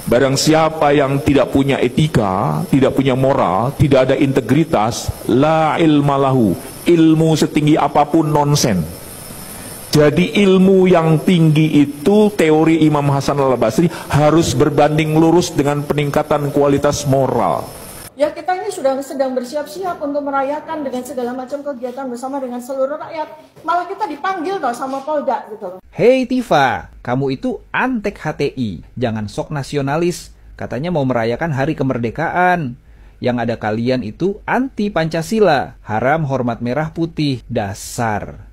Barang siapa yang tidak punya etika, tidak punya moral, tidak ada integritas, la ilmalahu, ilmu setinggi apapun nonsen. Jadi ilmu yang tinggi itu, teori Imam Hasan al-Basri, harus berbanding lurus dengan peningkatan kualitas moral. Ya, kita ini sudah sedang bersiap-siap untuk merayakan dengan segala macam kegiatan bersama dengan seluruh rakyat. Malah kita dipanggil toh sama Polda gitu. Hei Tifa, kamu itu antek HTI, jangan sok nasionalis. Katanya mau merayakan hari kemerdekaan. Yang ada kalian itu anti Pancasila, haram hormat merah putih, dasar.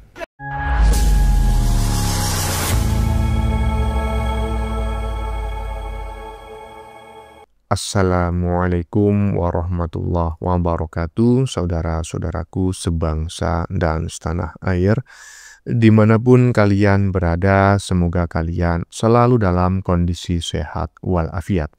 Assalamualaikum warahmatullahi wabarakatuh, saudara-saudaraku sebangsa dan setanah air. Dimanapun kalian berada, semoga kalian selalu dalam kondisi sehat walafiat.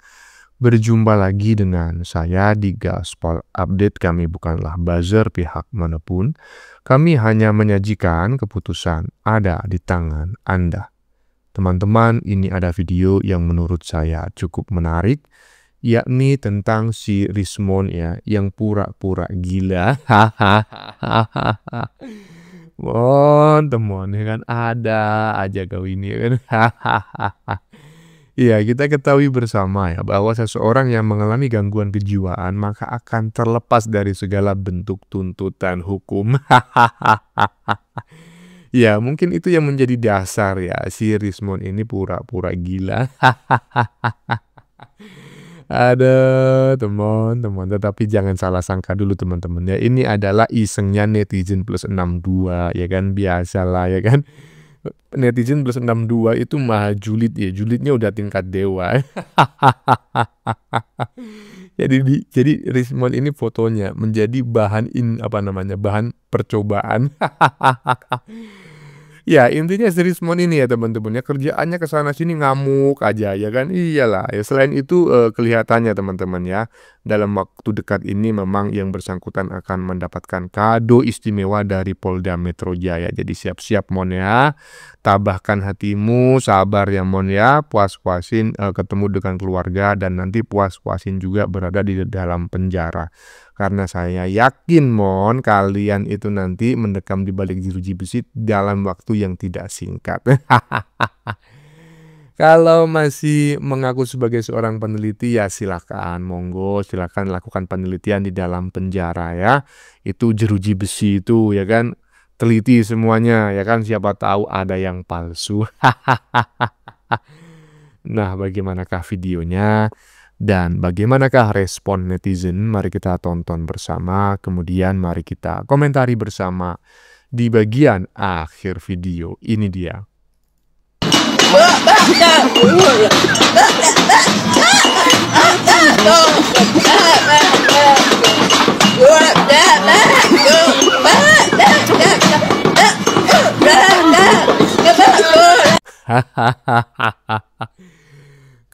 Berjumpa lagi dengan saya di Gaspol Update. Kami bukanlah buzzer pihak manapun. Kami hanya menyajikan keputusan ada di tangan Anda. Teman-teman, ini ada video yang menurut saya cukup menarik, yakni tentang si Rismon ya, yang pura-pura gila. Teman ya kan, ada aja kau ini ya kan. Iya, kita ketahui bersama ya bahwa seseorang yang mengalami gangguan kejiwaan maka akan terlepas dari segala bentuk tuntutan hukum. Ya, mungkin itu yang menjadi dasar ya si Rismon ini pura-pura gila. Ada teman-teman, tetapi jangan salah sangka dulu teman-teman ya. Ini adalah isengnya netizen plus 62 ya kan, biasalah ya kan. Netizen plus 62 itu mah julid ya, julidnya udah tingkat dewa. Jadi Rismon ini fotonya menjadi bahan bahan percobaan. Ya, intinya si Rismon ini ya teman-teman ya, kerjaannya kesana sini ngamuk aja ya kan. Iyalah ya, selain itu kelihatannya teman-teman ya, dalam waktu dekat ini memang yang bersangkutan akan mendapatkan kado istimewa dari Polda Metro Jaya. Jadi siap-siap mon ya, tabahkan hatimu, sabar ya mon ya, puas-puasin ketemu dengan keluarga dan nanti puas-puasin juga berada di dalam penjara. Karena saya yakin mon, kalian itu nanti mendekam di balik jeruji besi dalam waktu yang tidak singkat. Kalau masih mengaku sebagai seorang peneliti ya silakan, monggo silakan lakukan penelitian di dalam penjara ya. Itu jeruji besi itu ya kan, teliti semuanya ya kan, siapa tahu ada yang palsu. Nah, bagaimanakah videonya? Dan bagaimanakah respon netizen? Mari kita tonton bersama, kemudian mari kita komentari bersama di bagian akhir video. Ini dia.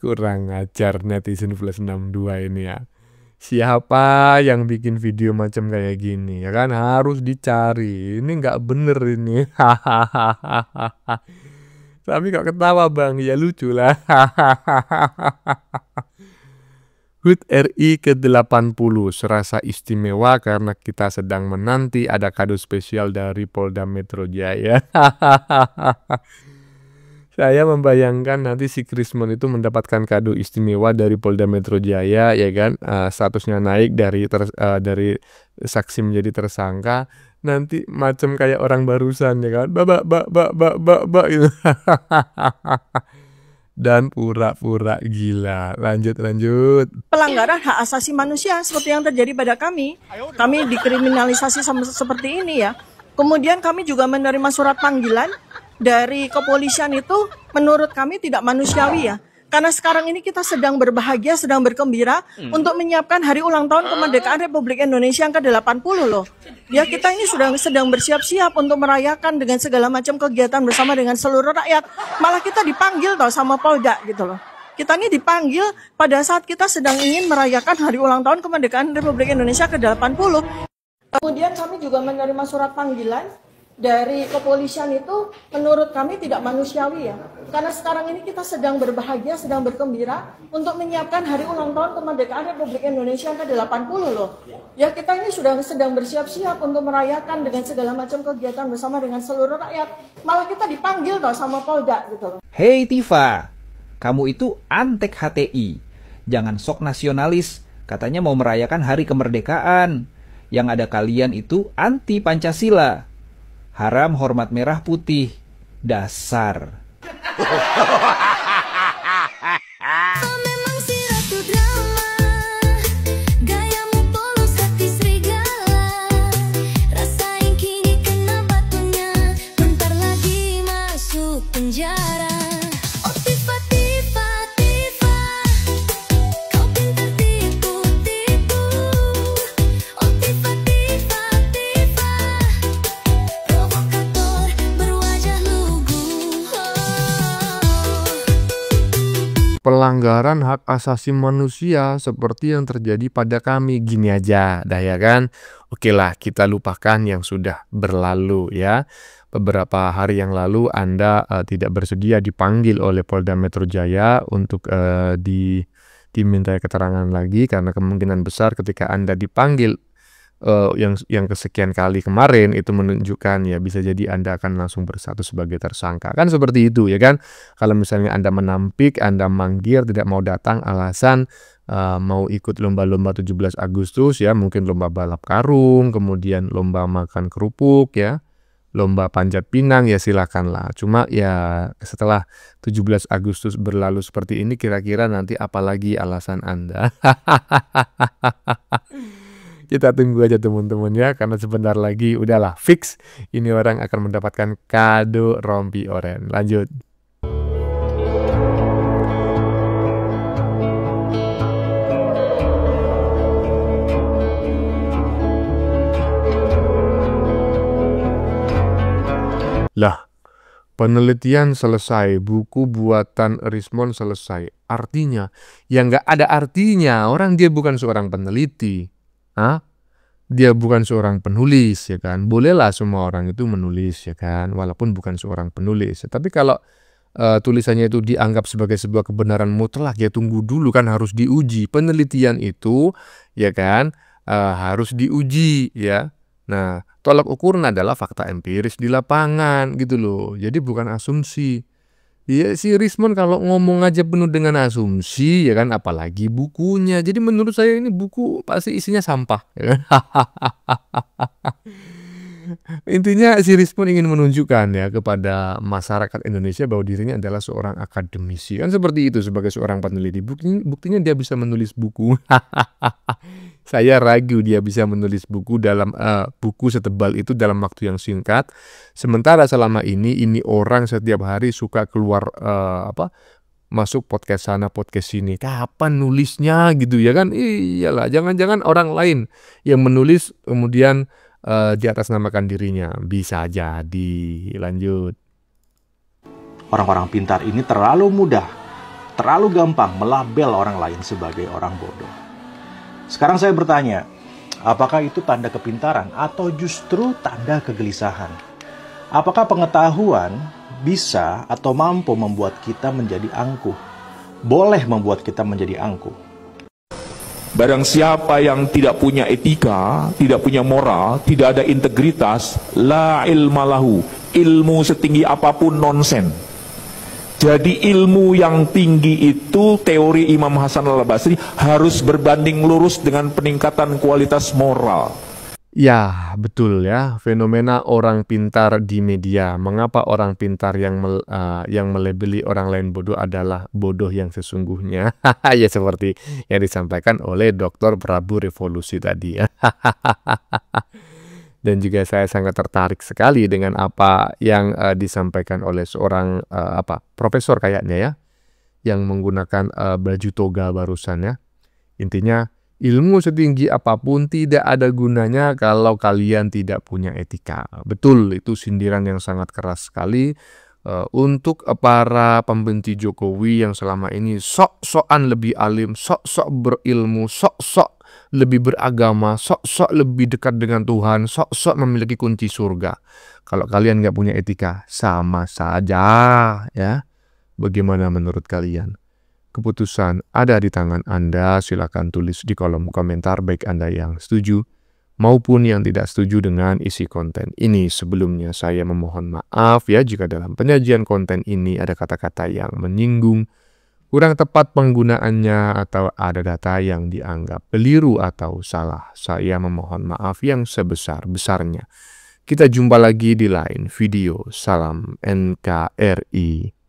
Kurang ajar netizen plus 62 ini ya. Siapa yang bikin video macam kayak gini ya kan, harus dicari. Ini nggak bener ini. Tapi kok ketawa bang, ya lucu lah. HUT RI ke-80 serasa istimewa karena kita sedang menanti ada kado spesial dari Polda Metro Jaya. Saya membayangkan nanti si Rismon itu mendapatkan kado istimewa dari Polda Metro Jaya ya kan, statusnya naik dari saksi menjadi tersangka, nanti macam kayak orang barusan ya kan, bak gitu. Dan pura-pura gila. Lanjut. Pelanggaran hak asasi manusia seperti yang terjadi pada kami. Kami dikriminalisasi seperti ini ya. Kemudian kami juga menerima surat panggilan dari kepolisian itu menurut kami tidak manusiawi ya. Karena sekarang ini kita sedang berbahagia, sedang bergembira untuk menyiapkan hari ulang tahun kemerdekaan Republik Indonesia yang ke-80 loh. Ya, kita ini sedang bersiap-siap untuk merayakan dengan segala macam kegiatan bersama dengan seluruh rakyat. Malah kita dipanggil tau sama Polda gitu loh. Kita ini dipanggil pada saat kita sedang ingin merayakan hari ulang tahun kemerdekaan Republik Indonesia ke-80. Kemudian kami juga menerima surat panggilan dari kepolisian itu menurut kami tidak manusiawi ya. Karena sekarang ini kita sedang berbahagia, sedang bergembira untuk menyiapkan hari ulang tahun kemerdekaan Republik Indonesia yang ke-80 loh. Ya, kita ini sedang bersiap-siap untuk merayakan dengan segala macam kegiatan bersama dengan seluruh rakyat. Malah kita dipanggil tau sama Polda gitu loh. Hei Tifa, kamu itu antek HTI. Jangan sok nasionalis, katanya mau merayakan hari kemerdekaan. Yang ada kalian itu anti Pancasila. Haram hormat merah putih. Dasar. Memang si ratu drama, gayamu polos hati serigala. Rasain kini kena batunya, bentar lagi masuk penjara. Oh Tifa, Tifa, Tifa, kau pintar tipu-tipu. Oh Tifa, Tifa, Tifa, provokator berwajah lugu. Pelanggaran hak asasi manusia seperti yang terjadi pada kami. Gini aja, dah ya kan. Oke lah, kita lupakan yang sudah berlalu ya. Beberapa hari yang lalu Anda tidak bersedia dipanggil oleh Polda Metro Jaya untuk dimintai keterangan lagi, karena kemungkinan besar ketika Anda dipanggil yang kesekian kali kemarin itu menunjukkan ya bisa jadi Anda akan langsung bersatu sebagai tersangka. Kan seperti itu ya kan. Kalau misalnya Anda menampik, Anda manggil, tidak mau datang alasan mau ikut lomba-lomba 17 Agustus ya, mungkin lomba balap karung, kemudian lomba makan kerupuk ya, lomba panjat pinang ya, silakanlah. Cuma ya setelah 17 Agustus berlalu seperti ini, kira-kira nanti apalagi alasan Anda? Kita tunggu aja teman-teman ya, karena sebentar lagi udahlah fix ini orang akan mendapatkan kado rompi oren. Lanjut. Lah, penelitian selesai, buku buatan Rismond selesai. Artinya, ya nggak ada artinya. Orang dia bukan seorang peneliti. Dia bukan seorang penulis ya kan. Bolehlah semua orang itu menulis ya kan, walaupun bukan seorang penulis. Tapi kalau tulisannya itu dianggap sebagai sebuah kebenaran mutlak, ya tunggu dulu kan, harus diuji. Penelitian itu ya kan harus diuji ya. Nah, tolak ukurnya adalah fakta empiris di lapangan gitu loh. Jadi bukan asumsi. Ya, si Rismond kalau ngomong aja penuh dengan asumsi ya kan, apalagi bukunya. Jadi menurut saya ini buku pasti isinya sampah ya kan? Intinya si Rismond ingin menunjukkan ya kepada masyarakat Indonesia bahwa dirinya adalah seorang akademisi. Kan seperti itu sebagai seorang peneliti. Buktinya dia bisa menulis buku. Saya ragu dia bisa menulis buku buku setebal itu dalam waktu yang singkat. Sementara selama ini orang setiap hari suka keluar masuk podcast sana, podcast sini. Kapan nulisnya gitu ya kan? Iyalah, jangan-jangan orang lain yang menulis kemudian di atas namakan dirinya. Bisa jadi. Lanjut. Orang-orang pintar ini terlalu mudah, terlalu gampang melabel orang lain sebagai orang bodoh. Sekarang saya bertanya, apakah itu tanda kepintaran atau justru tanda kegelisahan? Apakah pengetahuan bisa atau mampu membuat kita menjadi angkuh? Boleh membuat kita menjadi angkuh. Barang siapa yang tidak punya etika, tidak punya moral, tidak ada integritas, la ilmalahu, ilmu setinggi apapun nonsen. Jadi ilmu yang tinggi itu, teori Imam Hasan al-Basri, harus berbanding lurus dengan peningkatan kualitas moral. Ya, betul ya, fenomena orang pintar di media. Mengapa orang pintar yang melebeli orang lain bodoh adalah bodoh yang sesungguhnya? Ya seperti yang disampaikan oleh Dr. Prabu Revolusi tadi ya. Dan juga saya sangat tertarik sekali dengan apa yang disampaikan oleh seorang profesor kayaknya ya, yang menggunakan baju toga barusan ya. Intinya, ilmu setinggi apapun tidak ada gunanya kalau kalian tidak punya etika. Betul, itu sindiran yang sangat keras sekali untuk para pembenci Jokowi yang selama ini sok-sokan lebih alim, sok-sok berilmu, sok-sok lebih beragama, sok-sok lebih dekat dengan Tuhan, sok-sok memiliki kunci surga. Kalau kalian nggak punya etika, sama saja ya. Bagaimana menurut kalian? Keputusan ada di tangan Anda, silakan tulis di kolom komentar baik Anda yang setuju maupun yang tidak setuju dengan isi konten ini. Sebelumnya saya memohon maaf ya jika dalam penyajian konten ini ada kata-kata yang menyinggung, kurang tepat penggunaannya, atau ada data yang dianggap keliru atau salah. Saya memohon maaf yang sebesar-besarnya. Kita jumpa lagi di lain video. Salam NKRI.